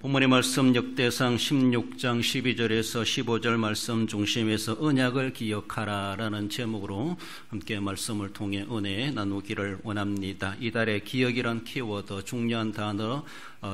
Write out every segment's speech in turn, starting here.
본문의 말씀 역대상 16장 12절에서 15절 말씀 중심에서 언약을 기억하라 라는 제목으로 함께 말씀을 통해 은혜 나누기를 원합니다. 이달의 기억이란 키워드 중요한 단어,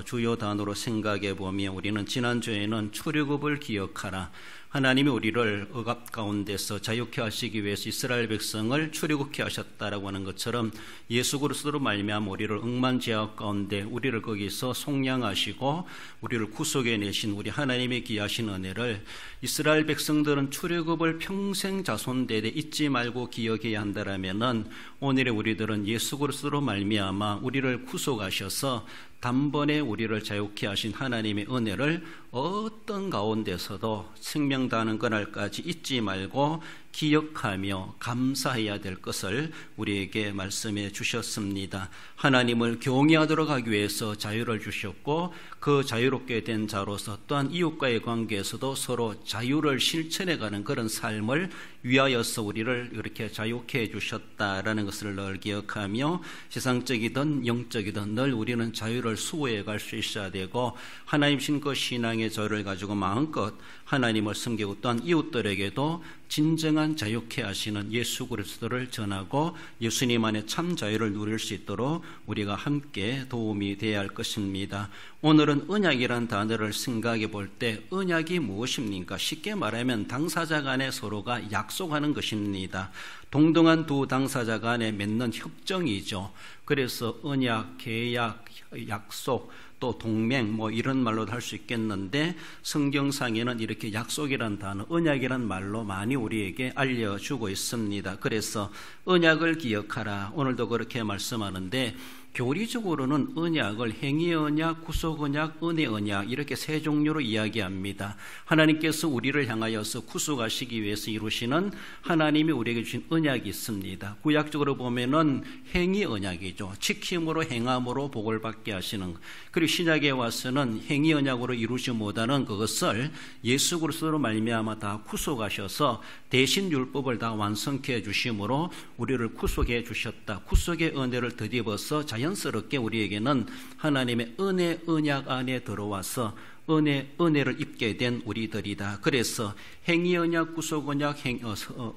주요 단어로 생각해 보면 우리는 지난주에는 출애굽을 기억하라, 하나님이 우리를 억압 가운데서 자유케 하시기 위해서 이스라엘 백성을 출애굽케 하셨다라고 하는 것처럼 예수 그리스도로 말미암아 우리를 억만제약 가운데 우리를 거기서 속량하시고 우리를 구속해 내신 우리 하나님의 귀하신 은혜를 이스라엘 백성들은 출애굽을 평생 자손대대 잊지 말고 기억해야 한다라면은 오늘의 우리들은 예수 그리스도로 말미암아 우리를 구속하셔서 단번에 우리를 자유케 하신 하나님의 은혜를 어떤 가운데서도 생명 다하는 그날까지 잊지 말고 기억하며 감사해야 될 것을 우리에게 말씀해 주셨습니다. 하나님을 경외하도록 하기 위해서 자유를 주셨고 그 자유롭게 된 자로서 또한 이웃과의 관계에서도 서로 자유를 실천해가는 그런 삶을 위하여서 우리를 이렇게 자유케 해주셨다라는 것을 늘 기억하며 세상적이든 영적이든 늘 우리는 자유를 수호해 갈 수 있어야 되고 하나님 신그 신앙의 자유를 가지고 마음껏 하나님을 섬기고 또한 이웃들에게도 진정한 자유케 하시는 예수 그리스도를 전하고 예수님 안에 참 자유를 누릴 수 있도록 우리가 함께 도움이 되어야 할 것입니다. 오늘은 언약이란 단어를 생각해 볼 때 언약이 무엇입니까? 쉽게 말하면 당사자 간에 서로가 약속하는 것입니다. 동등한 두 당사자 간에 맺는 협정이죠. 그래서 언약, 계약, 약속, 또 동맹 이런 말로도 할 수 있겠는데 성경상에는 이렇게 약속이란 단어, 언약이란 말로 많이 우리에게 알려주고 있습니다. 그래서 언약을 기억하라, 오늘도 그렇게 말씀하는데 교리적으로는 언약을 행위 언약, 구속 언약, 은혜 언약 이렇게 세 종류로 이야기합니다. 하나님께서 우리를 향하여서 구속하시기 위해서 이루시는 하나님이 우리에게 주신 언약이 있습니다. 구약적으로 보면은 행위 언약이죠. 지킴으로 행함으로 복을 받게 하시는 것. 그리고 신약에 와서는 행위 언약으로 이루지 못하는 그것을 예수 그리스도로 말미암아 다 구속하셔서 대신 율법을 다 완성케 해주심으로 우리를 구속해 주셨다. 구속의 은혜를 덧입어서 자연스럽게 우리에게는 하나님의 은혜 언약 안에 들어와서 은혜를 입게 된 우리들이다. 그래서 행위 언약, 구속 언약,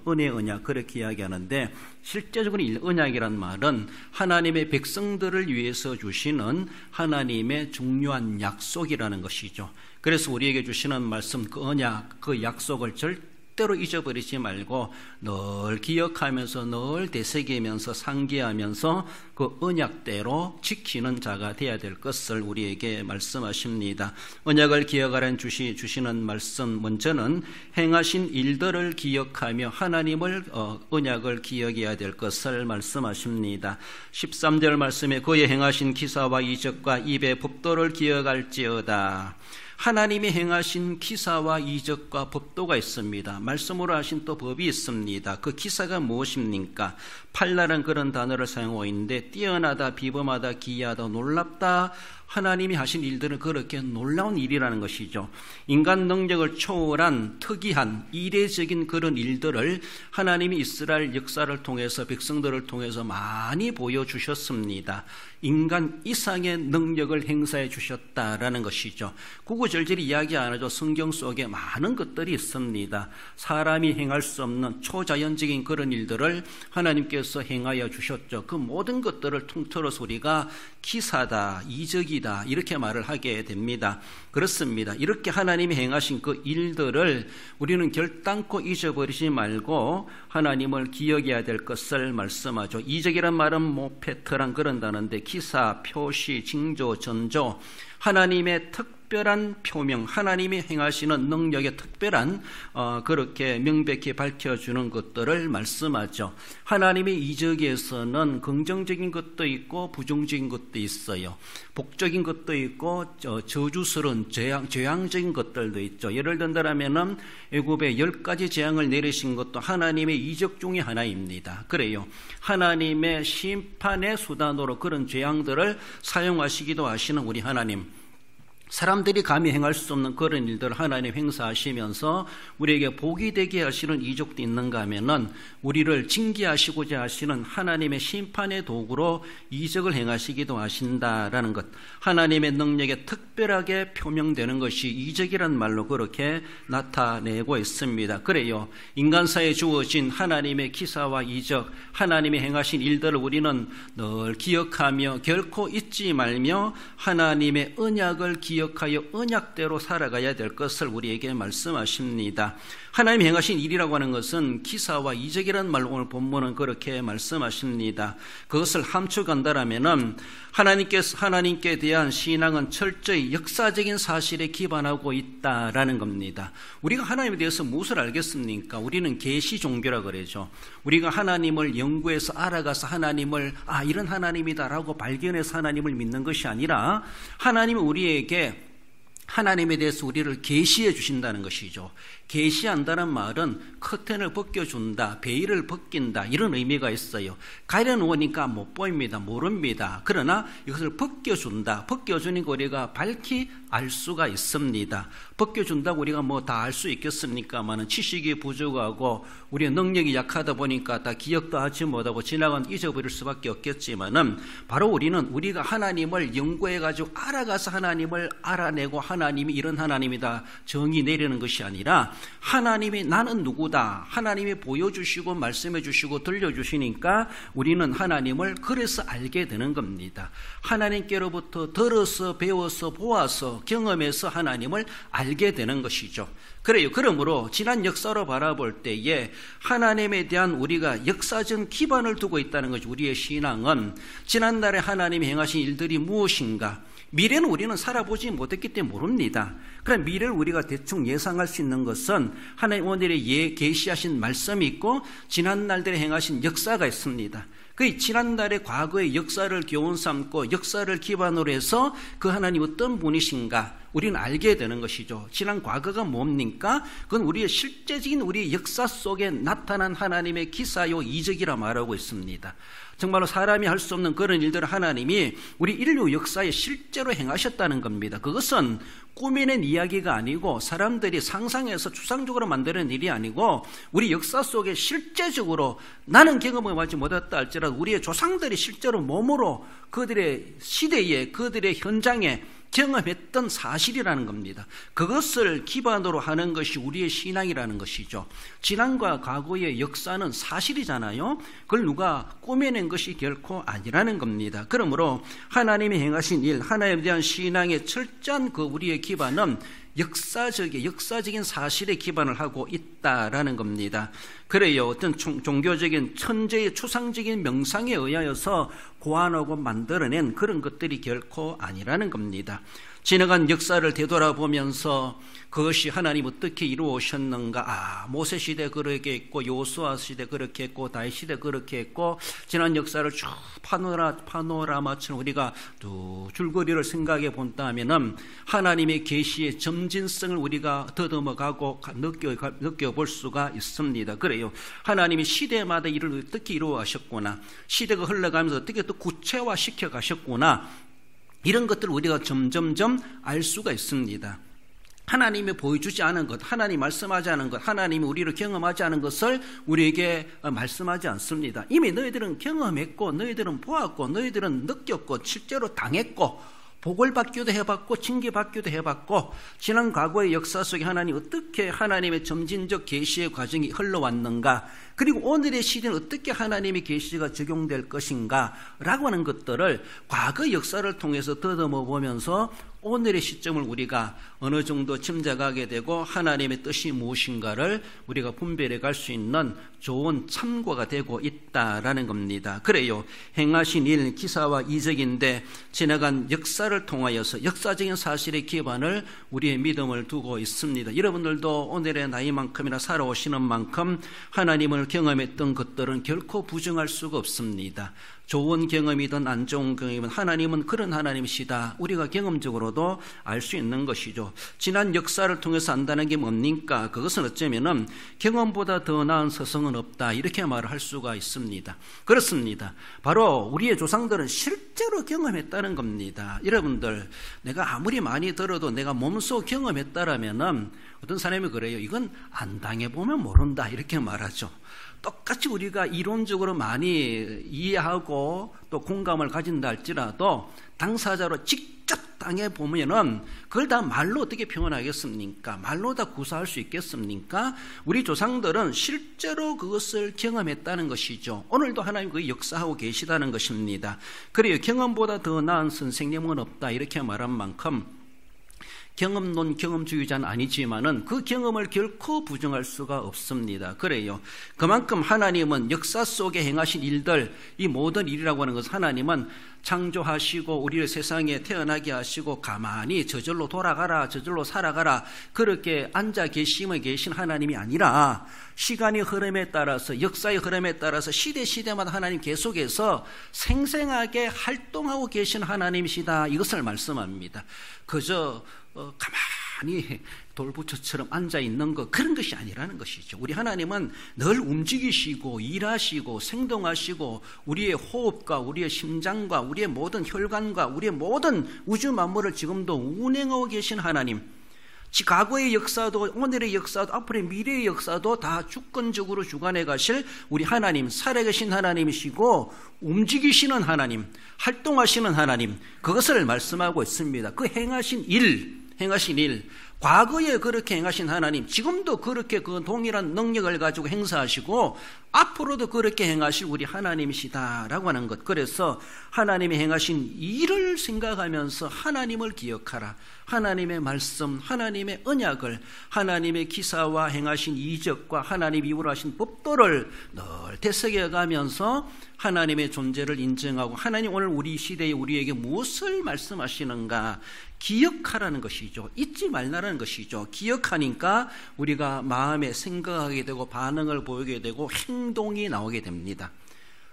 은혜 언약 그렇게 이야기하는데 실제적으로 언약이란 말은 하나님의 백성들을 위해서 주시는 하나님의 중요한 약속이라는 것이죠. 그래서 우리에게 주시는 말씀, 그 언약, 그 약속을 절대로 잊어버리지 말고 늘 기억하면서 늘 되새기면서 상기하면서 그 언약대로 지키는 자가 되어야 될 것을 우리에게 말씀하십니다. 언약을 기억하라는 주시는 말씀, 먼저는 행하신 일들을 기억하며 하나님을 언약을 기억해야 될 것을 말씀하십니다. 13절 말씀에 그의 행하신 기사와 이적과 입의 법도를 기억할지어다. 하나님이 행하신 기사와 이적과 법도가 있습니다. 말씀으로 하신 또 법이 있습니다. 그 기사가 무엇입니까? 팔라는 그런 단어를 사용하고 있는데 뛰어나다, 비범하다, 기이하다, 놀랍다, 하나님이 하신 일들은 그렇게 놀라운 일이라는 것이죠. 인간 능력을 초월한 특이한 이례적인 그런 일들을 하나님이 이스라엘 역사를 통해서 백성들을 통해서 많이 보여주셨습니다. 인간 이상의 능력을 행사해 주셨다라는 것이죠. 구구절절히 이야기 안 하죠. 성경 속에 많은 것들이 있습니다. 사람이 행할 수 없는 초자연적인 그런 일들을 하나님께서 행하여 주셨죠. 그 모든 것들을 통틀어서 우리가 기사다, 이적이다 이렇게 말을 하게 됩니다. 그렇습니다. 이렇게 하나님이 행하신 그 일들을 우리는 결단코 잊어버리지 말고 하나님을 기억해야 될 것을 말씀하죠. 이적이란 말은 모페트란 그런 단어인데 기사, 표시, 징조, 전조, 하나님의 특별한 표명, 하나님이 행하시는 능력의 특별한 그렇게 명백히 밝혀주는 것들을 말씀하죠. 하나님의 이적에서는 긍정적인 것도 있고 부정적인 것도 있어요. 복적인 것도 있고 저주스러운 재앙적인 것들도 있죠. 예를 든다면은 애굽에 10가지 재앙을 내리신 것도 하나님의 이적 중에 하나입니다. 그래요. 하나님의 심판의 수단으로 그런 재앙들을 사용하시기도 하시는 우리 하나님. 사람들이 감히 행할 수 없는 그런 일들을 하나님 행사하시면서 우리에게 복이 되게 하시는 이적도 있는가 하면은 우리를 징계하시고자 하시는 하나님의 심판의 도구로 이적을 행하시기도 하신다라는 것, 하나님의 능력에 특별하게 표명되는 것이 이적이란 말로 그렇게 나타내고 있습니다. 그래요, 인간사에 주어진 하나님의 기사와 이적, 하나님이 행하신 일들을 우리는 늘 기억하며 결코 잊지 말며 하나님의 언약을 기억하여 언약대로 살아가야 될 것을 우리에게 말씀하십니다. 하나님이 행하신 일이라고 하는 것은 기사와 이적이라는 말로 오늘 본문은 그렇게 말씀하십니다. 그것을 함축한다라면은 하나님께 대한 신앙은 철저히 역사적인 사실에 기반하고 있다라는 겁니다. 우리가 하나님에 대해서 무엇을 알겠습니까? 우리는 계시 종교라 그러죠. 우리가 하나님을 연구해서 알아가서 하나님을 이런 하나님이다라고 발견해서 하나님을 믿는 것이 아니라 하나님은 우리에게 하나님에 대해서 우리를 계시해 주신다는 것이죠. 계시한다는 말은 커튼을 벗겨준다, 베일을 벗긴다, 이런 의미가 있어요. 가려놓으니까 못 보입니다, 모릅니다. 그러나 이것을 벗겨준다, 벗겨주니까 우리가 밝히 알 수가 있습니다. 벗겨준다고 우리가 뭐 다 알 수 있겠습니까만은 지식이 부족하고 우리의 능력이 약하다 보니까 다 기억도 하지 못하고 지나간 잊어버릴 수밖에 없겠지만은 바로 우리가 하나님을 연구해가지고 알아가서 하나님을 알아내고 하나님이 이런 하나님이다 정의 내리는 것이 아니라 하나님이 나는 누구다, 하나님이 보여주시고 말씀해 주시고 들려주시니까 우리는 하나님을 그래서 알게 되는 겁니다. 하나님께로부터 들어서 배워서 보아서 경험해서 하나님을 알게 되는 것이죠. 그래요. 그러므로 지난 역사로 바라볼 때에 하나님에 대한 우리가 역사적 기반을 두고 있다는 것이, 우리의 신앙은 지난날에 하나님이 행하신 일들이 무엇인가, 미래는 우리는 살아보지 못했기 때문에 모릅니다. 그럼 미래를 우리가 대충 예상할 수 있는 것은 하나님 오늘의 계시하신 말씀이 있고 지난날들에 행하신 역사가 있습니다. 그 지난날의 과거의 역사를 교훈 삼고 역사를 기반으로 해서 그 하나님 어떤 분이신가 우리는 알게 되는 것이죠. 지난 과거가 뭡니까? 그건 우리의 실제적인 우리의 역사 속에 나타난 하나님의 기사요 이적이라 말하고 있습니다. 정말로 사람이 할 수 없는 그런 일들을 하나님이 우리 인류 역사에 실제로 행하셨다는 겁니다. 그것은 꾸며낸 이야기가 아니고 사람들이 상상해서 추상적으로 만드는 일이 아니고 우리 역사 속에 실제적으로 나는 경험하지 못했다 할지라도 우리의 조상들이 실제로 몸으로 그들의 시대에 그들의 현장에 경험했던 사실이라는 겁니다. 그것을 기반으로 하는 것이 우리의 신앙이라는 것이죠. 지난과 과거의 역사는 사실이잖아요. 그걸 누가 꾸며낸 것이 결코 아니라는 겁니다. 그러므로 하나님이 행하신 일, 하나님에 대한 신앙의 철저한 그 우리의 기반은 역사적인 사실에 기반을 하고 있다라는 겁니다. 그래요. 어떤 종교적인 천재의 추상적인 명상에 의하여서 고안하고 만들어낸 그런 것들이 결코 아니라는 겁니다. 지나간 역사를 되돌아보면서 그것이 하나님 어떻게 이루어오셨는가, 모세 시대 그렇게 했고 여호수아 시대 그렇게 했고 다윗 시대 그렇게 했고 지난 역사를 쭉 파노라마처럼 우리가 또 줄거리를 생각해 본다면은 하나님의 계시의 점진성을 우리가 더듬어가고 느껴볼 수가 있습니다. 그래요. 하나님이 시대마다 일을 어떻게 이루어가셨구나, 시대가 흘러가면서 어떻게 또 구체화시켜 가셨구나, 이런 것들을 우리가 점점점 알 수가 있습니다. 하나님이 보여주지 않은 것, 하나님이 말씀하지 않은 것, 하나님이 우리를 경험하지 않은 것을 우리에게 말씀하지 않습니다. 이미 너희들은 경험했고 너희들은 보았고 너희들은 느꼈고 실제로 당했고 복을 받기도 해봤고 징계받기도 해봤고 지난 과거의 역사 속에 하나님 어떻게 하나님의 점진적 계시의 과정이 흘러왔는가, 그리고 오늘의 시대는 어떻게 하나님의 계시가 적용될 것인가 라고 하는 것들을 과거 역사를 통해서 더듬어 보면서 오늘의 시점을 우리가 어느 정도 짐작하게 되고 하나님의 뜻이 무엇인가를 우리가 분별해 갈 수 있는 좋은 참고가 되고 있다라는 겁니다. 그래요. 행하신 일, 기사와 이적인데 지나간 역사를 통하여서 역사적인 사실의 기반을 우리의 믿음을 두고 있습니다. 여러분들도 오늘의 나이만큼이나 살아오시는 만큼 하나님을 경험했던 것들은 결코 부정할 수가 없습니다. 좋은 경험이든 안 좋은 경험이든 하나님은 그런 하나님이시다. 우리가 경험적으로도 알 수 있는 것이죠. 지난 역사를 통해서 안다는 게 뭡니까? 그것은 어쩌면은 경험보다 더 나은 스승은 없다. 이렇게 말을 할 수가 있습니다. 그렇습니다. 바로 우리의 조상들은 실제로 경험했다는 겁니다. 여러분들, 내가 아무리 많이 들어도 내가 몸소 경험했다라면은 어떤 사람이 그래요. 이건 안 당해보면 모른다. 이렇게 말하죠. 똑같이 우리가 이론적으로 많이 이해하고 또 공감을 가진다 할지라도 당사자로 직접 당해보면은 그걸 다 말로 어떻게 표현하겠습니까? 말로 다 구사할 수 있겠습니까? 우리 조상들은 실제로 그것을 경험했다는 것이죠. 오늘도 하나님 그 역사하고 계시다는 것입니다. 그래요. 경험보다 더 나은 선생님은 없다. 이렇게 말한 만큼 경험론 경험주의자는 아니지만은 그 경험을 결코 부정할 수가 없습니다. 그래요. 그만큼 하나님은 역사 속에 행하신 일들, 이 모든 일이라고 하는 것은 하나님은 창조하시고 우리를 세상에 태어나게 하시고 가만히 저절로 돌아가라, 저절로 살아가라 그렇게 앉아 계시며 계신 하나님이 아니라 시간의 흐름에 따라서, 역사의 흐름에 따라서 시대마다 하나님 계속해서 생생하게 활동하고 계신 하나님이시다. 이것을 말씀합니다. 그저 가만히 돌부처처럼 앉아있는 것, 그런 것이 아니라는 것이죠. 우리 하나님은 늘 움직이시고 일하시고 생동하시고 우리의 호흡과 우리의 심장과 우리의 모든 혈관과 우리의 모든 우주 만물을 지금도 운행하고 계신 하나님, 과거의 역사도 오늘의 역사도 앞으로의 미래의 역사도 다 주권적으로 주관해 가실 우리 하나님, 살아계신 하나님이시고 움직이시는 하나님, 활동하시는 하나님, 그것을 말씀하고 있습니다. 그 행하신 일, 과거에 그렇게 행하신 하나님, 지금도 그렇게 그 동일한 능력을 가지고 행사하시고 앞으로도 그렇게 행하실 우리 하나님이시다라고 하는 것. 그래서 하나님이 행하신 일을 생각하면서 하나님을 기억하라. 하나님의 말씀, 하나님의 언약을, 하나님의 기사와 행하신 이적과 하나님이 이루하신 법도를 늘 되새겨가면서 하나님의 존재를 인정하고 하나님 오늘 우리 시대에 우리에게 무엇을 말씀하시는가 기억하라는 것이죠. 잊지 말라는 것이죠. 기억하니까 우리가 마음에 생각하게 되고 반응을 보이게 되고 행동이 나오게 됩니다.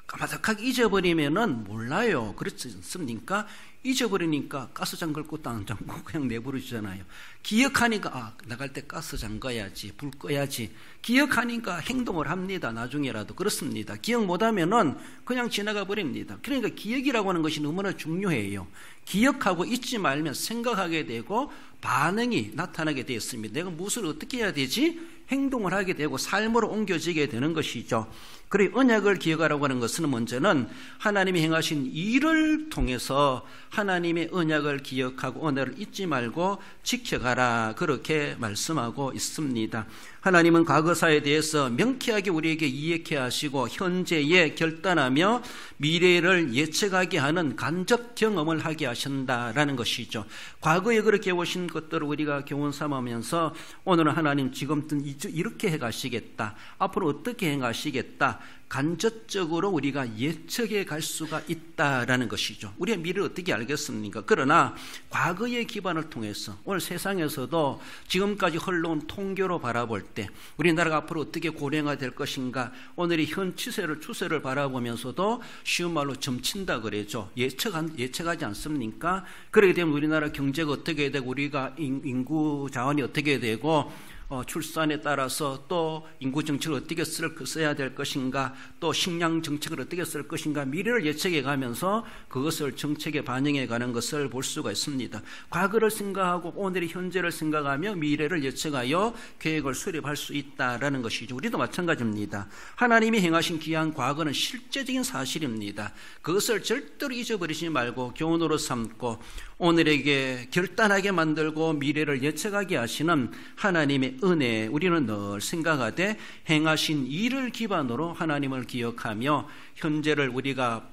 까마득하게 잊어버리면은 몰라요. 그렇지 않습니까? 잊어버리니까 가스장 걸고 안 잠고 그냥 내버려주잖아요. 기억하니까 나갈 때 가스 잠가야지, 불 꺼야지. 기억하니까 행동을 합니다. 나중에라도. 그렇습니다. 기억 못하면은 그냥 지나가 버립니다. 그러니까 기억이라고 하는 것이 너무나 중요해요. 기억하고 잊지 말면 생각하게 되고 반응이 나타나게 되었습니다. 내가 무엇을 어떻게 해야 되지? 행동을 하게 되고 삶으로 옮겨지게 되는 것이죠. 그래 언약을 기억하라고 하는 것은 먼저는 하나님이 행하신 일을 통해서 하나님의 언약을 기억하고 언약을 잊지 말고 지켜가라 그렇게 말씀하고 있습니다. 하나님은 과거사에 대해서 명쾌하게 우리에게 이해케 하시고 현재에 결단하며 미래를 예측하게 하는 간접 경험을 하게 하신다라는 것이죠. 과거에 그렇게 오신 것들을 우리가 교훈 삼으면서 오늘은 하나님 지금 이렇게 해가시겠다, 앞으로 어떻게 행하시겠다, 간접적으로 우리가 예측해 갈 수가 있다라는 것이죠. 우리의 미래를 어떻게 알겠습니까? 그러나 과거의 기반을 통해서 오늘 세상에서도 지금까지 흘러온 통계로 바라볼 때 우리나라가 앞으로 어떻게 고령화될 것인가, 오늘의 현 추세를 바라보면서도 쉬운 말로 점친다 그러죠. 예측하지 않습니까? 그렇게 되면 우리나라 경제가 어떻게 되고 우리가 인구 자원이 어떻게 되고 출산에 따라서 또 인구 정책을 어떻게 써야 될 것인가, 또 식량 정책을 어떻게 쓸 것인가, 미래를 예측해 가면서 그것을 정책에 반영해 가는 것을 볼 수가 있습니다. 과거를 생각하고 오늘의 현재를 생각하며 미래를 예측하여 계획을 수립할 수 있다라는 것이죠. 우리도 마찬가지입니다. 하나님이 행하신 귀한 과거는 실제적인 사실입니다. 그것을 절대로 잊어버리지 말고 교훈으로 삼고 오늘에게 결단하게 만들고 미래를 예측하게 하시는 하나님의 은혜, 우리는 늘 생각하되 행하신 일을 기반으로 하나님을 기억하며 현재를 우리가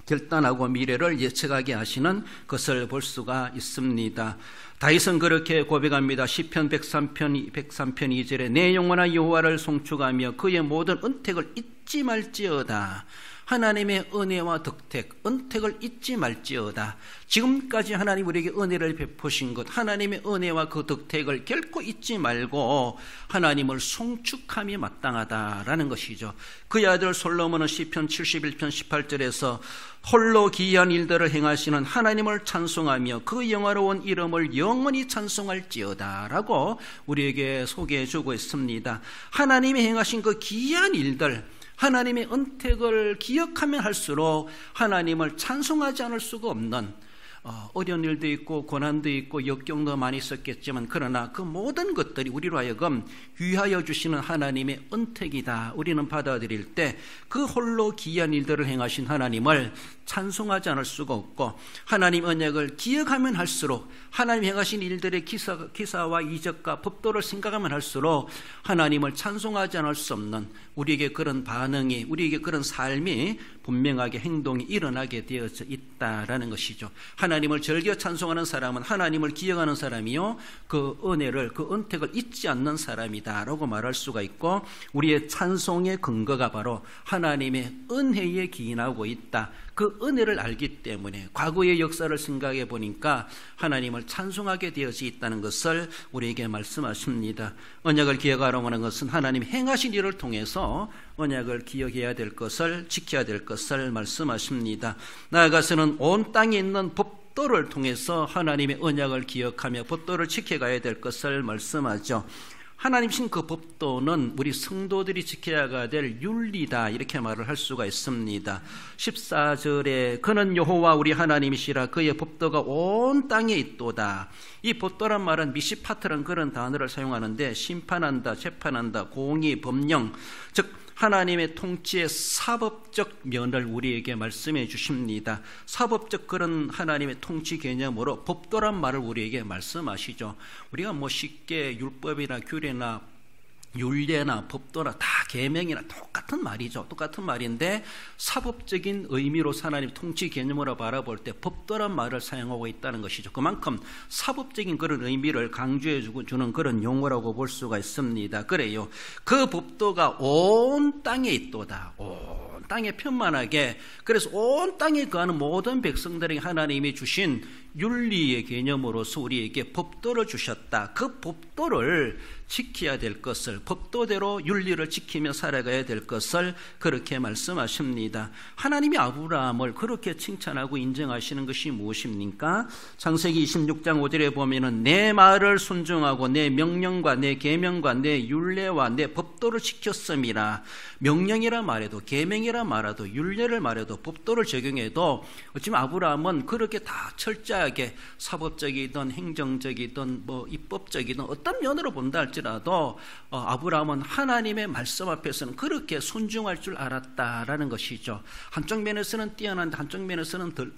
결단하고 미래를 예측하게 하시는 것을 볼 수가 있습니다. 다윗은 그렇게 고백합니다. 시편 103편 2절에 내 영혼아 여호와를 송축하며 그의 모든 은택을 잊지 말지어다. 하나님의 은혜와 덕택, 은택을 잊지 말지어다. 지금까지 하나님 우리에게 은혜를 베푸신 것, 하나님의 은혜와 그 덕택을 결코 잊지 말고 하나님을 송축함이 마땅하다라는 것이죠. 그의 아들 솔로몬은 시편 71편 18절에서 홀로 기이한 일들을 행하시는 하나님을 찬송하며 그 영화로운 이름을 영원히 찬송할지어다 라고 우리에게 소개해 주고 있습니다. 하나님이 행하신 그 기이한 일들, 하나님의 은택을 기억하면 할수록 하나님을 찬송하지 않을 수가 없는, 어려운 일도 있고 고난도 있고 역경도 많이 있었겠지만 그러나 그 모든 것들이 우리로 하여금 위하여 주시는 하나님의 은택이다. 우리는 받아들일 때 그 홀로 기이한 일들을 행하신 하나님을 찬송하지 않을 수가 없고, 하나님 언약을 기억하면 할수록 하나님 행하신 일들의 기사와 이적과 법도를 생각하면 할수록 하나님을 찬송하지 않을 수 없는, 우리에게 그런 반응이, 우리에게 그런 삶이 분명하게 행동이 일어나게 되어져 있다라는 것이죠. 하나님을 즐겨 찬송하는 사람은 하나님을 기억하는 사람이요, 그 은혜를, 그 은택을 잊지 않는 사람이다라고 말할 수가 있고, 우리의 찬송의 근거가 바로 하나님의 은혜에 기인하고 있다. 그 은혜를 알기 때문에 과거의 역사를 생각해 보니까 하나님을 찬송하게 되어져 있다는 것을 우리에게 말씀하십니다. 언약을 기억하라고 하는 것은 하나님 행하신 일을 통해서 언약을 기억해야 될 것을, 지켜야 될 것을 말씀하십니다. 나아가서는 온 땅에 있는 법도를 통해서 하나님의 언약을 기억하며 법도를 지켜가야 될 것을 말씀하죠. 하나님 신 그 법도는 우리 성도들이 지켜야 될 윤리다, 이렇게 말을 할 수가 있습니다. 14절에 그는 여호와 우리 하나님이시라 그의 법도가 온 땅에 있도다. 이 법도란 말은 미시파트라는 그런 단어를 사용하는데, 심판한다, 재판한다, 공의, 법령, 즉 하나님의 통치의 사법적 면을 우리에게 말씀해 주십니다. 사법적 그런 하나님의 통치 개념으로 법도란 말을 우리에게 말씀하시죠. 우리가 쉽게 율법이나 규례나 율례나 법도나 다 계명이나 똑같은 말이죠. 똑같은 말인데 사법적인 의미로 하나님 통치 개념으로 바라볼 때 법도란 말을 사용하고 있다는 것이죠. 그만큼 사법적인 그런 의미를 강조해 주는 그런 용어라고 볼 수가 있습니다. 그래요. 그 법도가 온 땅에 있도다. 온 땅에 편만하게, 그래서 온 땅에 거하는 모든 백성들에게 하나님이 주신 윤리의 개념으로서 우리에게 법도를 주셨다. 그 법도를 지켜야 될 것을, 법도대로 윤리를 지키며 살아가야 될 것을 그렇게 말씀하십니다. 하나님이 아브라함을 그렇게 칭찬하고 인정하시는 것이 무엇입니까? 창세기 26장 5절에 보면은 내 말을 순종하고 내 명령과 내 계명과 내 윤례와 내 법도를 지켰음이라. 명령이라 말해도, 계명이라 말해도, 윤례를 말해도, 법도를 적용해도 어쩌면 아브라함은 그렇게 다 철저하게 사법적이든 행정적이든 입법적이든 어떤 면으로 본다 할지라도 아브라함은 하나님의 말씀 앞에서는 그렇게 순종할 줄 알았다라는 것이죠. 한쪽 면에서는 뛰어난데 한쪽 면에서는 덜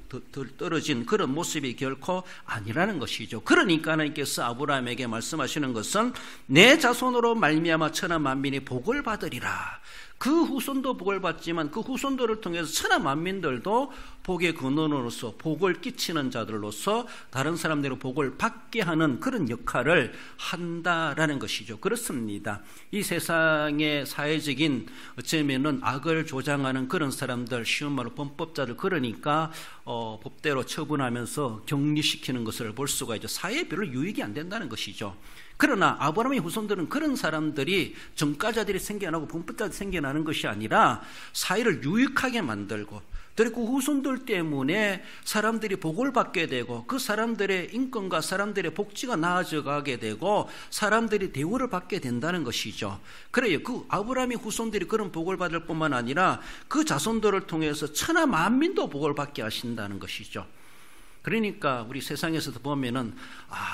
떨어진 그런 모습이 결코 아니라는 것이죠. 그러니까 하나님께서 아브라함에게 말씀하시는 것은 내 자손으로 말미암아 천하 만민이 복을 받으리라. 그 후손도 복을 받지만 그 후손들을 통해서 천하 만민들도 복의 근원으로서, 복을 끼치는 자들로서 다른 사람들의 복을 받게 하는 그런 역할을 한다라는 것이죠. 그렇습니다. 이 세상의 사회적인 어쩌면은 악을 조장하는 그런 사람들, 쉬운 말로 범법자들, 그러니까 법대로 처분하면서 격리시키는 것을 볼 수가 있죠. 사회에 별로 유익이 안 된다는 것이죠. 그러나 아브라함의 후손들은 그런 사람들이 정가자들이 생겨나고 범법자들이 생겨나는 것이 아니라 사회를 유익하게 만들고, 그리고 후손들 때문에 사람들이 복을 받게 되고 그 사람들의 인권과 사람들의 복지가 나아져 가게 되고 사람들이 대우를 받게 된다는 것이죠. 그래요. 그 아브라함의 후손들이 그런 복을 받을 뿐만 아니라 그 자손들을 통해서 천하 만민도 복을 받게 하신다는 것이죠. 그러니까 우리 세상에서도 보면은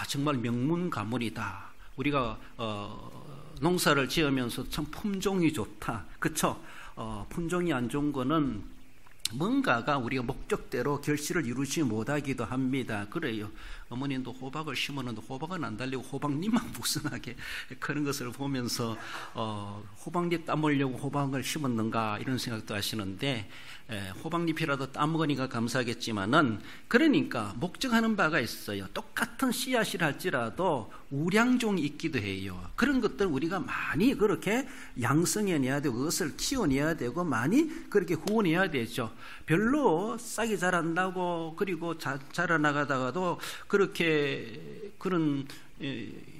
정말 명문 가문이다. 우리가 농사를 지으면서 참 품종이 좋다. 그렇죠? 품종이 안 좋은 거는 뭔가가 우리가 목적대로 결실을 이루지 못하기도 합니다. 그래요. 어머님도 호박을 심었는데 호박은 안 달리고 호박잎만 무성하게 그런 것을 보면서 호박잎 따먹으려고 호박을 심었는가 이런 생각도 하시는데, 호박잎이라도 따먹으니까 감사하겠지만은, 그러니까 목적하는 바가 있어요. 똑같은 씨앗이라 할지라도 우량종이 있기도 해요. 그런 것들 우리가 많이 그렇게 양성해내야 되고 그것을 키워내야 되고 많이 그렇게 후원해야 되죠. 별로 싹이 자란다고 그리고 자라나가다가도 그렇게 그런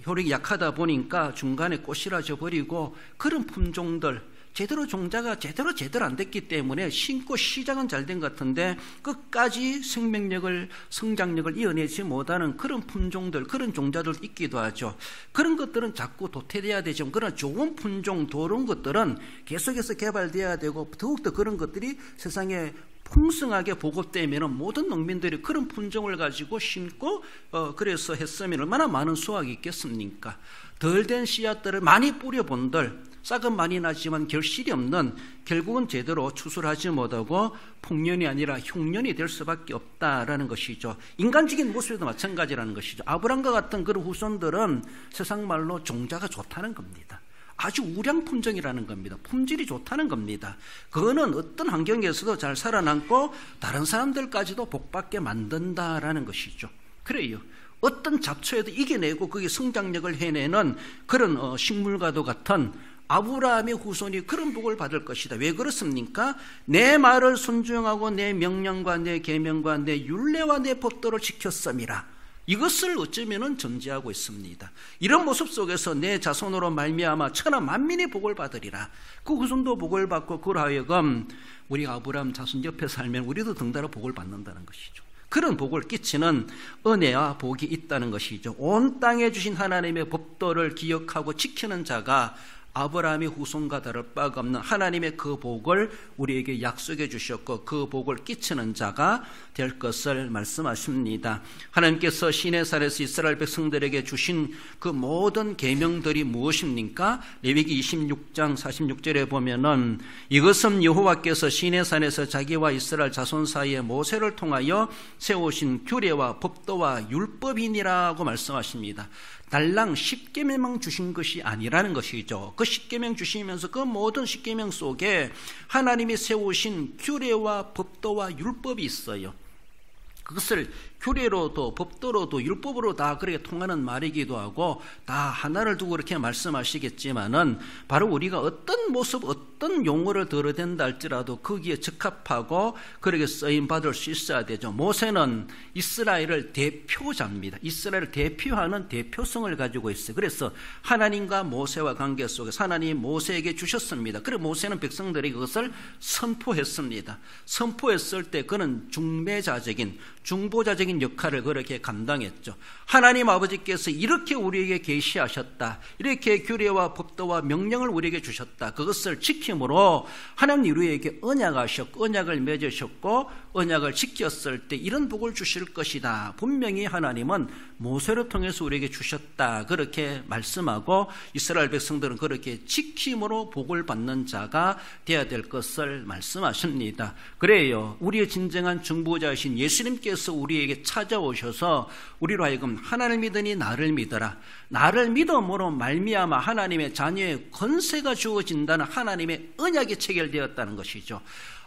효력이 약하다 보니까 중간에 꼬시라져 버리고, 그런 품종들 제대로 종자가 제대로 안 됐기 때문에 심고 시작은 잘 된 것 같은데 끝까지 생명력을, 성장력을 이어내지 못하는 그런 품종들, 그런 종자들 있기도 하죠. 그런 것들은 자꾸 도태돼야 되죠. 그러나 좋은 품종, 좋은 것들은 계속해서 개발돼야 되고, 더욱더 그런 것들이 세상에 풍성하게 보급되면 모든 농민들이 그런 품종을 가지고 심고 그래서 했으면 얼마나 많은 수확이 있겠습니까? 덜 된 씨앗들을 많이 뿌려본들, 싹은 많이 나지만 결실이 없는, 결국은 제대로 추수하지 못하고 풍년이 아니라 흉년이 될 수밖에 없다라는 것이죠. 인간적인 모습에도 마찬가지라는 것이죠. 아브람과 같은 그런 후손들은 세상 말로 종자가 좋다는 겁니다. 아주 우량 품종이라는 겁니다. 품질이 좋다는 겁니다. 그거는 어떤 환경에서도 잘 살아남고 다른 사람들까지도 복받게 만든다라는 것이죠. 그래요. 어떤 잡초에도 이겨내고 그게 성장력을 해내는 그런 식물과도 같은 아브라함의 후손이 그런 복을 받을 것이다. 왜 그렇습니까? 내 말을 순종하고 내 명령과 내 계명과 내 율례와 내 법도를 지켰음이라. 이것을 어쩌면은 전제하고 있습니다. 이런 모습 속에서 내 자손으로 말미암아 천하 만민이 복을 받으리라. 그 후손도 복을 받고 그러하여금 우리 아브라함 자손 옆에 살면 우리도 덩달아 복을 받는다는 것이죠. 그런 복을 끼치는 은혜와 복이 있다는 것이죠. 온 땅에 주신 하나님의 법도를 기억하고 지키는 자가 아브라함의 후손과 다를 바가 없는 하나님의 그 복을 우리에게 약속해 주셨고, 그 복을 끼치는 자가 될 것을 말씀하십니다. 하나님께서 시내산에서 이스라엘 백성들에게 주신 그 모든 계명들이 무엇입니까? 레위기 26장 46절에 보면은 이것은 여호와께서 시내산에서 자기와 이스라엘 자손 사이에 모세를 통하여 세우신 규례와 법도와 율법이니라고 말씀하십니다. 달랑 10계명만 주신 것이 아니라는 것이죠. 그 10계명 주시면서 그 모든 10계명 속에 하나님이 세우신 규례와 법도와 율법이 있어요. 그것을 규례로도 법도로도 율법으로 다 그렇게 통하는 말이기도 하고, 다 하나를 두고 그렇게 말씀하시겠지만은 바로 우리가 어떤 모습, 어떤 용어를 들어댄다 할지라도 거기에 적합하고 그렇게 쓰임 받을 수 있어야 되죠. 모세는 이스라엘을 대표자입니다. 이스라엘을 대표하는 대표성을 가지고 있어요. 그래서 하나님과 모세와 관계 속에서 하나님이 모세에게 주셨습니다. 그래서 모세는 백성들에게 그것을 선포했습니다. 선포했을 때 그는 중보자적인 역할을 그렇게 감당했죠. 하나님 아버지께서 이렇게 우리에게 계시하셨다. 이렇게 규례와 법도와 명령을 우리에게 주셨다. 그것을 지킴으로 하나님 우리에게 언약하셨고 언약을 맺으셨고 언약을 지켰을 때 이런 복을 주실 것이다. 분명히 하나님은 모세를 통해서 우리에게 주셨다. 그렇게 말씀하고 이스라엘 백성들은 그렇게 지킴으로 복을 받는 자가 되어야 될 것을 말씀하십니다. 그래요. 우리의 진정한 중보자이신 예수님께서 우리에게 찾아오셔서 우리로 하여금 하나님을 믿으니 나를 믿어라. 나를 믿음으로 말미암아 하나님의 자녀의 권세가 주어진다는 하나님의 언약이 체결되었다는 것이죠.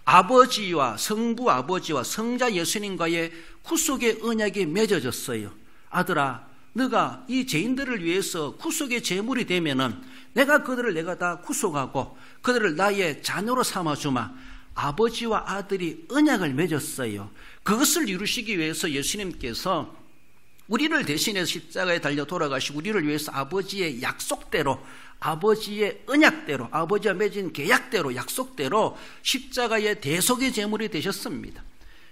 아버지와 성부 아버지와 성자 예수님과의 구속의 언약이 맺어졌어요. 아들아, 너가 이 죄인들을 위해서 구속의 제물이 되면은 내가 그들을 다 구속하고 그들을 나의 자녀로 삼아주마. 아버지와 아들이 언약을 맺었어요. 그것을 이루시기 위해서 예수님께서 우리를 대신해서 십자가에 달려 돌아가시고 우리를 위해서 아버지의 약속대로, 아버지의 언약대로, 아버지와 맺은 계약대로, 약속대로 십자가의 대속의 제물이 되셨습니다.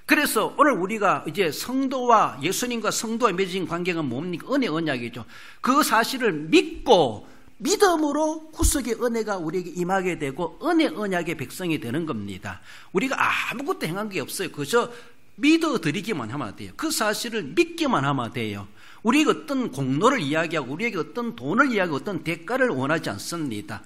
그래서 오늘 우리가 이제 성도와 예수님과 성도와 맺은 관계가 뭡니까? 은혜 언약이죠. 그 사실을 믿고 믿음으로 구속의 은혜가 우리에게 임하게 되고 은혜 언약의 백성이 되는 겁니다. 우리가 아무것도 행한 게 없어요. 그저 믿어드리기만 하면 돼요. 그 사실을 믿기만 하면 돼요. 우리에게 어떤 공로를 이야기하고 우리에게 어떤 돈을 이야기하고 어떤 대가를 원하지 않습니다.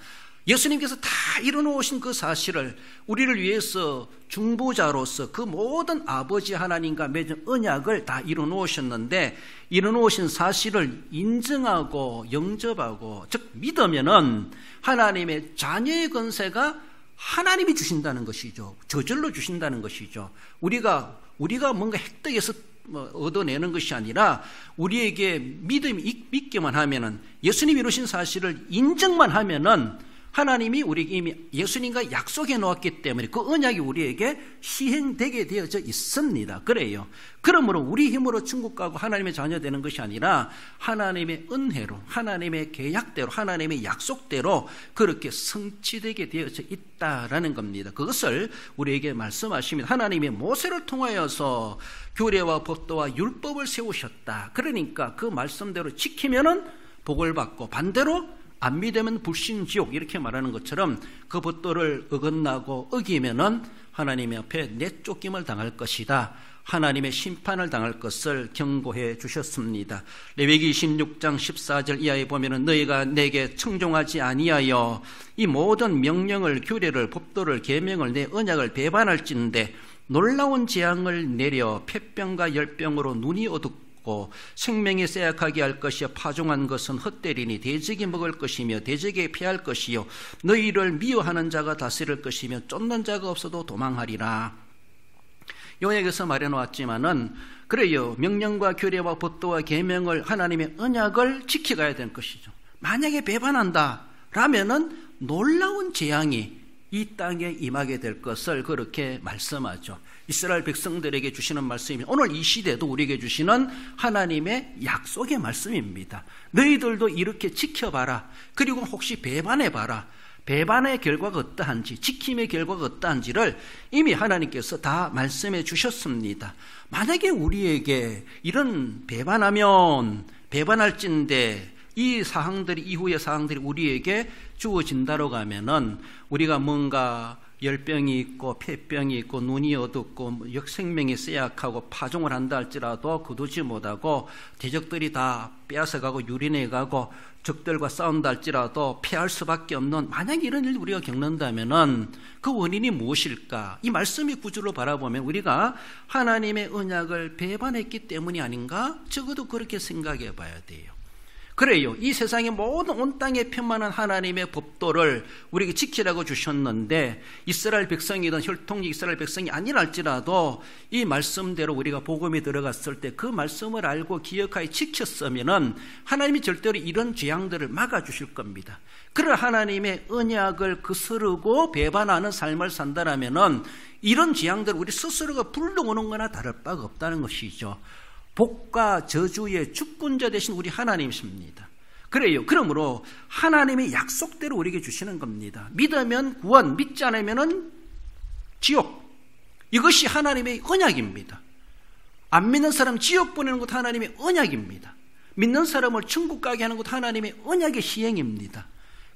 예수님께서 다 이뤄놓으신 그 사실을 우리를 위해서 중보자로서 그 모든 아버지 하나님과 맺은 언약을 다 이뤄놓으셨는데, 이뤄놓으신 사실을 인정하고 영접하고, 즉 믿으면은 하나님의 자녀의 권세가 하나님이 주신다는 것이죠. 저절로 주신다는 것이죠. 우리가 뭔가 획득해서 얻어내는 것이 아니라 우리에게 믿기만 하면은, 예수님이 이루신 사실을 인정만 하면은 하나님이 우리에게 이미 예수님과 약속해 놓았기 때문에 그 언약이 우리에게 시행되게 되어져 있습니다. 그래요. 그러므로 우리 힘으로 천국 가고 하나님의 자녀 되는 것이 아니라 하나님의 은혜로, 하나님의 계약대로, 하나님의 약속대로 그렇게 성취되게 되어져 있다라는 겁니다. 그것을 우리에게 말씀하십니다. 하나님이 모세를 통하여서 규례와 법도와 율법을 세우셨다. 그러니까 그 말씀대로 지키면은 복을 받고, 반대로 안 믿으면 불신지옥, 이렇게 말하는 것처럼 그 법도를 어긋나고 어기면은 하나님 앞에 내쫓김을 당할 것이다, 하나님의 심판을 당할 것을 경고해 주셨습니다. 레위기 26장 14절 이하에 보면은 너희가 내게 청종하지 아니하여 이 모든 명령을, 규례를, 법도를, 계명을, 내 언약을 배반할진대 놀라운 재앙을 내려 폐병과 열병으로 눈이 어둡고 생명이 쇠약하게 할 것이요 파종한 것은 헛되리니 대적이 먹을 것이며 대적에 피할 것이요 너희를 미워하는 자가 다스릴 것이며 쫓는 자가 없어도 도망하리라. 용역에서 말해놓았지만은 그래요, 명령과 규례와 법도와 계명을, 하나님의 언약을 지켜가야 되는 것이죠. 만약에 배반한다 라면은 놀라운 재앙이 이 땅에 임하게 될 것을 그렇게 말씀하죠. 이스라엘 백성들에게 주시는 말씀입니다. 오늘 이 시대도 우리에게 주시는 하나님의 약속의 말씀입니다. 너희들도 이렇게 지켜봐라. 그리고 혹시 배반해봐라. 배반의 결과가 어떠한지, 지킴의 결과가 어떠한지를 이미 하나님께서 다 말씀해 주셨습니다. 만약에 우리에게 이런 배반하면 배반할진대 이 사항들이, 이후의 사항들이 우리에게 주어진다고 하면은 우리가 뭔가 열병이 있고 폐병이 있고 눈이 어둡고 생명이 쇠약하고 파종을 한다 할지라도 거두지 못하고 대적들이 다 빼앗아가고 유린해가고 적들과 싸운다 할지라도 피할 수밖에 없는, 만약 이런 일을 우리가 겪는다면은 그 원인이 무엇일까? 이 말씀의 구조로 바라보면 우리가 하나님의 언약을 배반했기 때문이 아닌가? 적어도 그렇게 생각해 봐야 돼요. 그래요. 이 세상의 모든 온 땅에 편만한 하나님의 법도를 우리에게 지키라고 주셨는데, 이스라엘 백성이든 혈통적 이스라엘 백성이 아니라 할지라도 이 말씀대로 우리가 복음에 들어갔을 때 그 말씀을 알고 기억하여 지켰으면은 하나님이 절대로 이런 재앙들을 막아주실 겁니다. 그러나 하나님의 언약을 거스르고 배반하는 삶을 산다라면은 이런 재앙들을 우리 스스로가 불러오는 거나 다를 바가 없다는 것이죠. 복과 저주의 주권자 되신 우리 하나님이십니다. 그래요. 그러므로 하나님의 약속대로 우리에게 주시는 겁니다. 믿으면 구원, 믿지 않으면 지옥. 이것이 하나님의 언약입니다. 안 믿는 사람 지옥 보내는 것도 하나님의 언약입니다. 믿는 사람을 천국 가게 하는 것도 하나님의 언약의 시행입니다.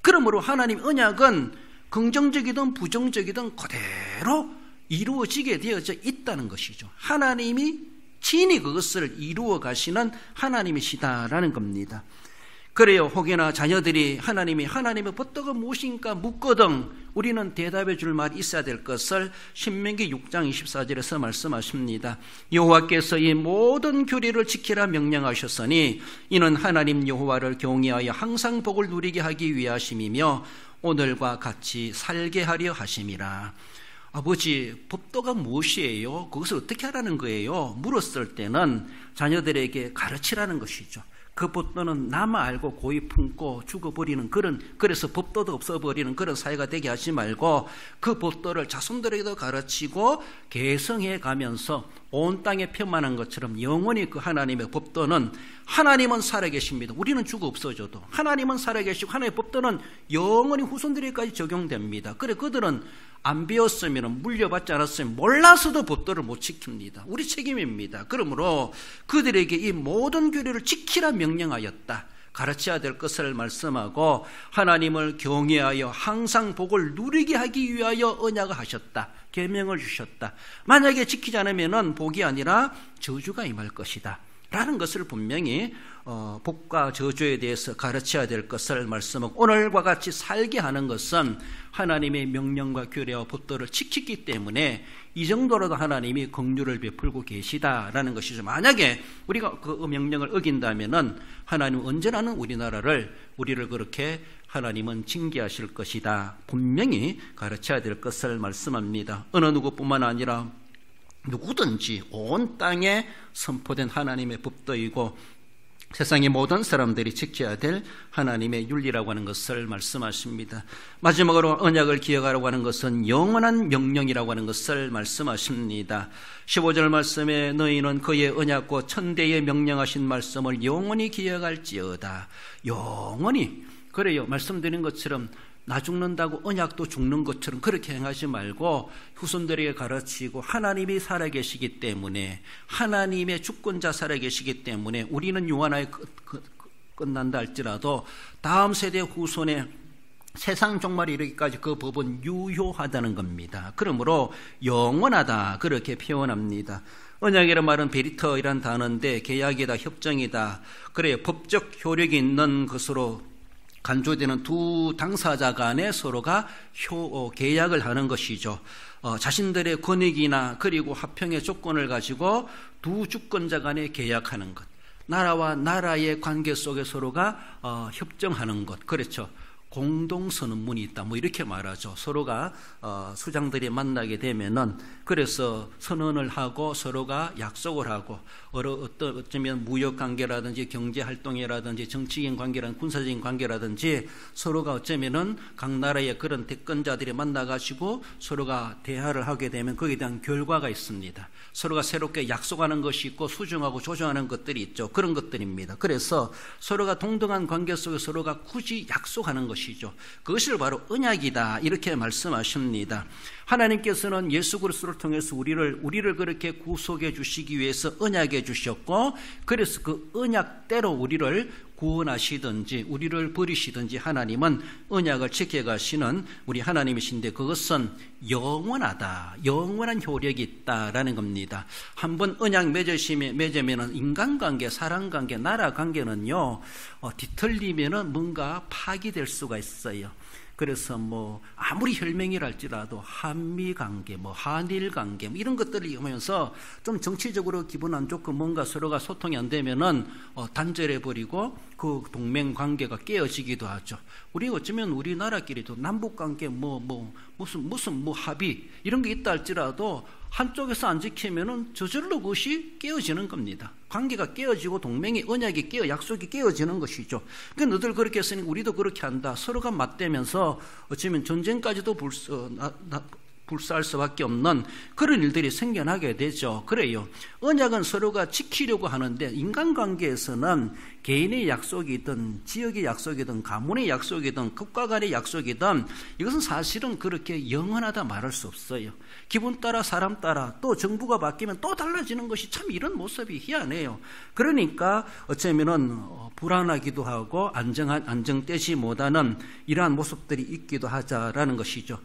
그러므로 하나님의 언약은 긍정적이든 부정적이든 그대로 이루어지게 되어져 있다는 것이죠. 하나님이 친히 그것을 이루어 가시는 하나님이시다라는 겁니다. 그래요. 혹여나 자녀들이 하나님의 법도가 무엇인가 묻거든 우리는 대답해 줄 말이 있어야 될 것을 신명기 6장 24절에서 말씀하십니다. 여호와께서 이 모든 규례를 지키라 명령하셨으니 이는 하나님 여호와를 경외하여 항상 복을 누리게 하기 위하심이며 오늘과 같이 살게 하려 하심이라. 아버지, 법도가 무엇이에요? 그것을 어떻게 하라는 거예요? 물었을 때는 자녀들에게 가르치라는 것이죠. 그 법도는 나만 알고 고이 품고 죽어버리는 그래서 법도도 없어버리는 그런 사회가 되게 하지 말고 그 법도를 자손들에게도 가르치고 계승해 가면서 온 땅에 편만한 것처럼 영원히 그 하나님의 법도는, 하나님은 살아계십니다. 우리는 죽어 없어져도 하나님은 살아계시고 하나님의 법도는 영원히 후손들에게까지 적용됩니다. 그래 그들은 안 배웠으면, 물려받지 않았으면 몰라서도 법도를 못 지킵니다. 우리 책임입니다. 그러므로 그들에게 이 모든 규례를 지키라 명령하였다. 가르쳐야 될 것을 말씀하고 하나님을 경외하여 항상 복을 누리게 하기 위하여 언약을 하셨다. 계명을 주셨다. 만약에 지키지 않으면 복이 아니라 저주가 임할 것이다. 라는 것을 분명히 복과 저주에 대해서 가르쳐야 될 것을 말씀하고, 오늘과 같이 살게 하는 것은 하나님의 명령과 규례와 법도를 지키기 때문에 이 정도로도 하나님이 긍휼을 베풀고 계시다라는 것이죠. 만약에 우리가 그 명령을 어긴다면은 하나님은 언제나는 우리를 그렇게 하나님은 징계하실 것이다, 분명히 가르쳐야 될 것을 말씀합니다. 어느 누구뿐만 아니라 누구든지 온 땅에 선포된 하나님의 법도이고 세상의 모든 사람들이 지켜야 될 하나님의 윤리라고 하는 것을 말씀하십니다. 마지막으로 언약을 기억하라고 하는 것은 영원한 명령이라고 하는 것을 말씀하십니다. 15절 말씀에 너희는 그의 언약과 천대에 명령하신 말씀을 영원히 기억할지어다. 영원히. 그래요. 말씀드린 것처럼 나 죽는다고 언약도 죽는 것처럼 그렇게 행하지 말고 후손들에게 가르치고, 하나님이 살아계시기 때문에, 하나님의 주권자 살아계시기 때문에 우리는 유한하게 끝난다 할지라도 다음 세대 후손의 세상 종말이 이르기까지 그 법은 유효하다는 겁니다. 그러므로 영원하다 그렇게 표현합니다. 언약이란 말은 베리터이란 단어인데 계약이다, 협정이다. 그래요. 법적 효력이 있는 것으로 간주되는 두 당사자 간에 서로가 계약을 하는 것이죠. 자신들의 권익이나 그리고 화평의 조건을 가지고 두 주권자 간에 계약하는 것, 나라와 나라의 관계 속에 서로가 협정하는 것, 그렇죠. 공동선언문이 있다, 뭐 이렇게 말하죠. 서로가 수장들이 만나게 되면은 그래서 선언을 하고 서로가 약속을 하고, 어쩌면 무역 관계라든지 경제 활동이라든지 정치적인 관계라든지 군사적인 관계라든지 서로가 어쩌면은 각 나라의 그런 대권자들이 만나가지고 서로가 대화를 하게 되면 거기에 대한 결과가 있습니다. 서로가 새롭게 약속하는 것이 있고 수정하고 조정하는 것들이 있죠. 그런 것들입니다. 그래서 서로가 동등한 관계 속에 서로가 굳이 약속하는 것이죠. 그것을 바로 언약이다 이렇게 말씀하십니다. 하나님께서는 예수 그리스도를 통해서 우리를 그렇게 구속해 주시기 위해서 언약해 주셨고, 그래서 그 언약대로 우리를 구원하시든지 우리를 버리시든지 하나님은 언약을 지켜가시는 우리 하나님이신데, 그것은 영원하다, 영원한 효력이 있다라는 겁니다. 한번 언약 맺으면 인간관계, 사람관계, 나라관계는요 뒤틀리면은 뭔가 파기될 수가 있어요. 그래서 아무리 혈맹이랄지라도 한미관계, 한일관계 이런 것들이 오면서 좀 정치적으로 기분 안 좋고 뭔가 서로가 소통이 안 되면은 단절해버리고 그 동맹관계가 깨어지기도 하죠. 우리 어쩌면 우리나라끼리도 남북관계 무슨 합의 이런 게 있다 할지라도 한쪽에서 안 지키면은 저절로 그것이 깨어지는 겁니다. 관계가 깨어지고 동맹이, 언약이 약속이 깨어지는 것이죠. 그러니까 너들 그렇게 했으니 우리도 그렇게 한다. 서로가 맞대면서 어쩌면 전쟁까지도 불사할 수밖에 없는 그런 일들이 생겨나게 되죠. 그래요. 언약은 서로가 지키려고 하는데, 인간관계에서는 개인의 약속이든 지역의 약속이든 가문의 약속이든 국가 간의 약속이든 이것은 사실은 그렇게 영원하다 말할 수 없어요. 기분 따라 사람 따라 또 정부가 바뀌면 또 달라지는 것이 참 이런 모습이 희한해요. 그러니까 어쩌면은 불안하기도 하고 안정되지 못하는 이러한 모습들이 있기도 하자라는 것이죠.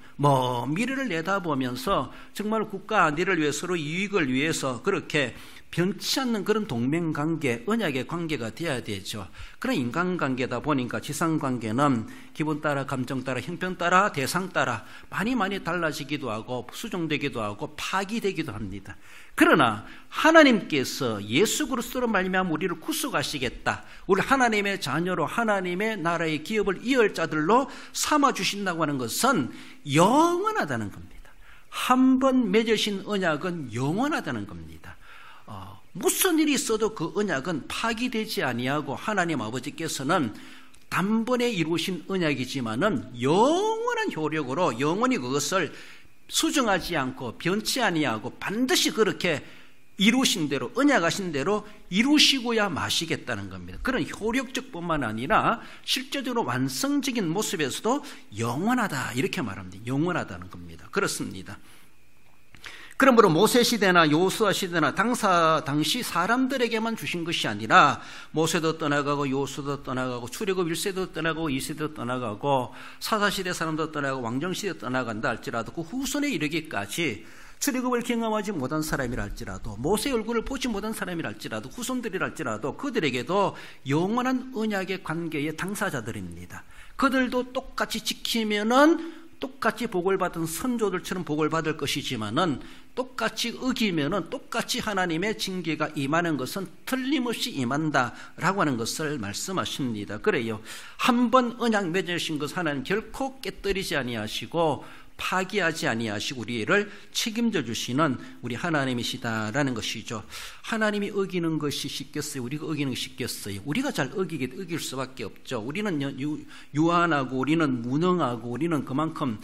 미래를 내다보면서 정말 국가 안위를 위해 서로 이익을 위해서 그렇게 변치 않는 그런 동맹관계, 언약의 관계가 돼야 되죠. 그런 인간관계다 보니까 지상관계는 기분 따라, 감정 따라, 형편 따라, 대상 따라 많이 달라지기도 하고 수정되기도 하고 파기되기도 합니다. 그러나 하나님께서 예수 그리스도로 말미암아 우리를 구속하시겠다, 우리 하나님의 자녀로 하나님의 나라의 기업을 이을 자들로 삼아주신다고 하는 것은 영원하다는 겁니다. 한 번 맺으신 언약은 영원하다는 겁니다. 무슨 일이 있어도 그 언약은 파기되지 아니하고 하나님 아버지께서는 단번에 이루신 언약이지만은 영원한 효력으로 영원히 그것을 수정하지 않고 변치 아니하고 반드시 그렇게 이루신 대로, 언약하신 대로 이루시고야 마시겠다는 겁니다. 그런 효력적뿐만 아니라 실제적으로 완성적인 모습에서도 영원하다 이렇게 말합니다. 영원하다는 겁니다. 그렇습니다. 그러므로 모세 시대나 요수아 시대나 당시 사람들에게만 주신 것이 아니라 모세도 떠나가고 요수도 떠나가고 출애굽 1세도 떠나가고 2세도 떠나가고 사사시대 사람도 떠나가고 왕정시대 떠나간다 할지라도 그 후손에 이르기까지 출애굽을 경험하지 못한 사람이라 할지라도, 모세의 얼굴을 보지 못한 사람이라 할지라도, 후손들이라 할지라도 그들에게도 영원한 언약의 관계의 당사자들입니다. 그들도 똑같이 지키면은 똑같이 복을 받은 선조들처럼 복을 받을 것이지만은 똑같이 어기면은 똑같이 하나님의 징계가 임하는 것은 틀림없이 임한다라고 하는 것을 말씀하십니다. 그래요. 한번 언약 맺으신 것 하나님 결코 깨뜨리지 아니하시고 파기하지 아니하시고 우리를 책임져 주시는 우리 하나님이시다라는 것이죠. 하나님이 어기는 것이 쉽겠어요? 우리가 어기는 것이 쉽겠어요? 우리가 잘 어길 수밖에 없죠. 우리는 유한하고 우리는 무능하고 우리는 그만큼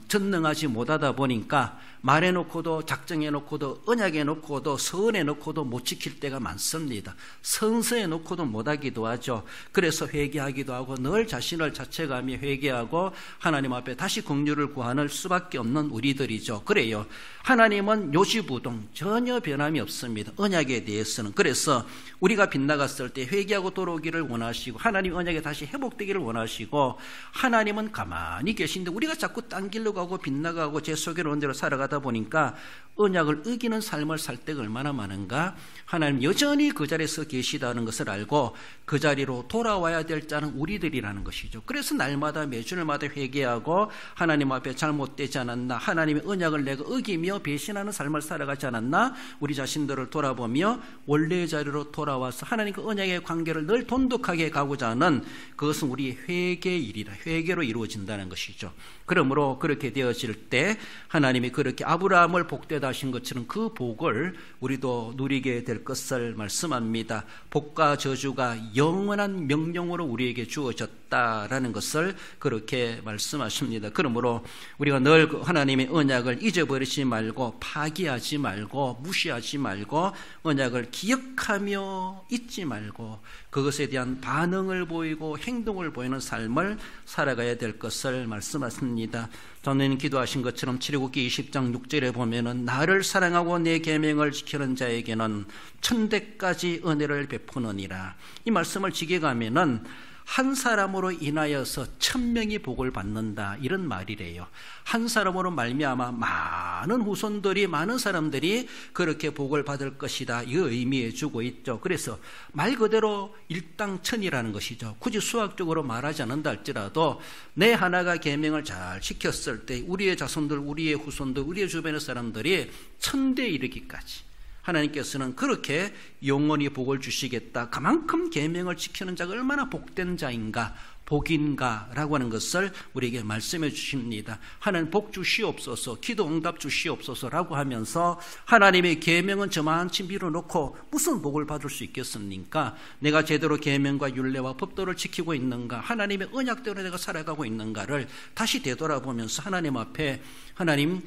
전능하지 못하다 보니까 말해놓고도 작정해놓고도 언약해놓고도 서언해놓고도 못 지킬 때가 많습니다. 선서해놓고도 못하기도 하죠. 그래서 회개하기도 하고 늘 자신을 자책하며 회개하고 하나님 앞에 다시 긍휼을 구하는 수밖에 없는 우리들이죠. 그래요. 하나님은 요지부동 전혀 변함이 없습니다. 언약에 대해서는. 그래서 우리가 빗나갔을 때 회개하고 돌아오기를 원하시고 하나님 언약에 다시 회복되기를 원하시고 하나님은 가만히 계신데 우리가 자꾸 딴 길로 가고 빗나가고 제 속에는 대로 살아가다 보니까 언약을 어기는 삶을 살 때가 얼마나 많은가. 하나님 여전히 그 자리에서 계시다는 것을 알고 그 자리로 돌아와야 될 자는 우리들이라는 것이죠. 그래서 날마다 매주일마다 회개하고 하나님 앞에 잘못되지 않았나, 하나님의 언약을 내가 어기며 배신하는 삶을 살아가지 않았나, 우리 자신들을 돌아보며 원래의 자리로 돌아와서 하나님과 언약의 관계를 늘 돈독하게 가고자 하는 그것은 우리의 회개의 일이다. 회개로 이루어진다는 것이죠. 그러므로 그렇게 되어질 때 하나님이 그렇게 아브라함을 복되다 하신 것처럼 그 복을 우리도 누리게 될 것을 말씀합니다. 복과 저주가 영원한 명령으로 우리에게 주어졌다라는 것을 그렇게 말씀하십니다. 그러므로 우리가 늘 하나님의 언약을 잊어버리지 말고 파기하지 말고 무시하지 말고 언약을 기억하며 잊지 말고 그것에 대한 반응을 보이고 행동을 보이는 삶을 살아가야 될 것을 말씀하십니다. 전에는 기도하신 것처럼 출애굽기 20장 6절에 보면은 나를 사랑하고 내 계명을 지키는 자에게는 천대까지 은혜를 베푸느니라. 이 말씀을 지켜가면은 한 사람으로 인하여서 1000명이 복을 받는다 이런 말이래요. 한 사람으로 말미암아 많은 후손들이 많은 사람들이 그렇게 복을 받을 것이다 이 의미해 주고 있죠. 그래서 말 그대로 일당천이라는 것이죠. 굳이 수학적으로 말하지 않는다 할지라도 내 하나가 계명을 잘 지켰을 때 우리의 자손들, 우리의 후손들, 우리의 주변의 사람들이 천대에 이르기까지 하나님께서는 그렇게 영원히 복을 주시겠다. 그만큼 계명을 지키는 자가 얼마나 복된 자인가, 복인가라고 하는 것을 우리에게 말씀해 주십니다. 하나님 복 주시옵소서, 기도 응답 주시옵소서라고 하면서 하나님의 계명은 저만치 밀어놓고 무슨 복을 받을 수 있겠습니까? 내가 제대로 계명과 율례와 법도를 지키고 있는가, 하나님의 언약대로 내가 살아가고 있는가를 다시 되돌아보면서 하나님 앞에 하나님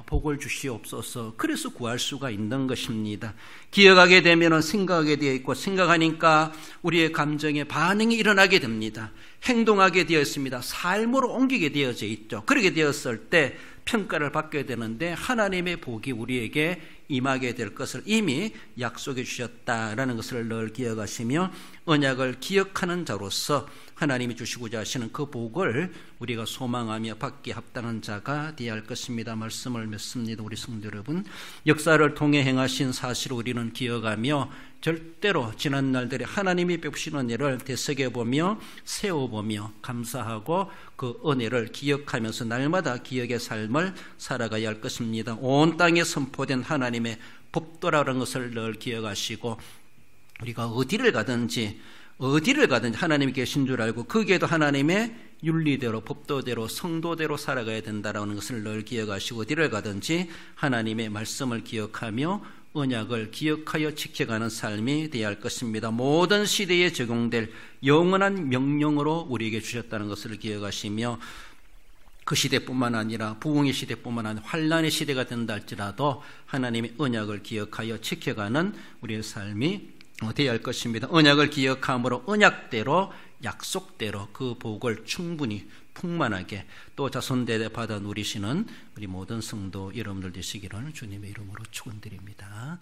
복을 주시옵소서. 그래서 구할 수가 있는 것입니다. 기억하게 되면 생각하게 되어 있고 생각하니까 우리의 감정에 반응이 일어나게 됩니다. 행동하게 되어 있습니다. 삶으로 옮기게 되어져 있죠. 그렇게 되었을 때 평가를 받게 되는데 하나님의 복이 우리에게 임하게 될 것을 이미 약속해 주셨다라는 것을 늘 기억하시며 언약을 기억하는 자로서 하나님이 주시고자 하시는 그 복을 우리가 소망하며 받기 합당한 자가 되어야 할 것입니다. 말씀을 맺습니다. 우리 성도 여러분, 역사를 통해 행하신 사실을 우리는 기억하며 절대로 지난 날들에 하나님이 베푸시는 일을 되새겨보며 세워보며 감사하고 그 은혜를 기억하면서 날마다 기억의 삶을 살아가야 할 것입니다. 온 땅에 선포된 하나님의 법도라는 것을 늘 기억하시고 우리가 어디를 가든지 하나님이 계신 줄 알고 거기에도 하나님의 윤리대로 법도대로 성도대로 살아가야 된다는 것을 늘 기억하시고 어디를 가든지 하나님의 말씀을 기억하며 언약을 기억하여 지켜가는 삶이 되어야 할 것입니다. 모든 시대에 적용될 영원한 명령으로 우리에게 주셨다는 것을 기억하시며 그 시대뿐만 아니라 부흥의 시대뿐만 아니라 환난의 시대가 된다 할지라도 하나님의 언약을 기억하여 지켜가는 우리의 삶이 되어야 할 것입니다. 언약을 기억함으로 언약대로 약속대로 그 복을 충분히 풍만하게 또 자손대대 받아 누리시는 우리 모든 성도 여러분들 되시기를 주님의 이름으로 축원드립니다.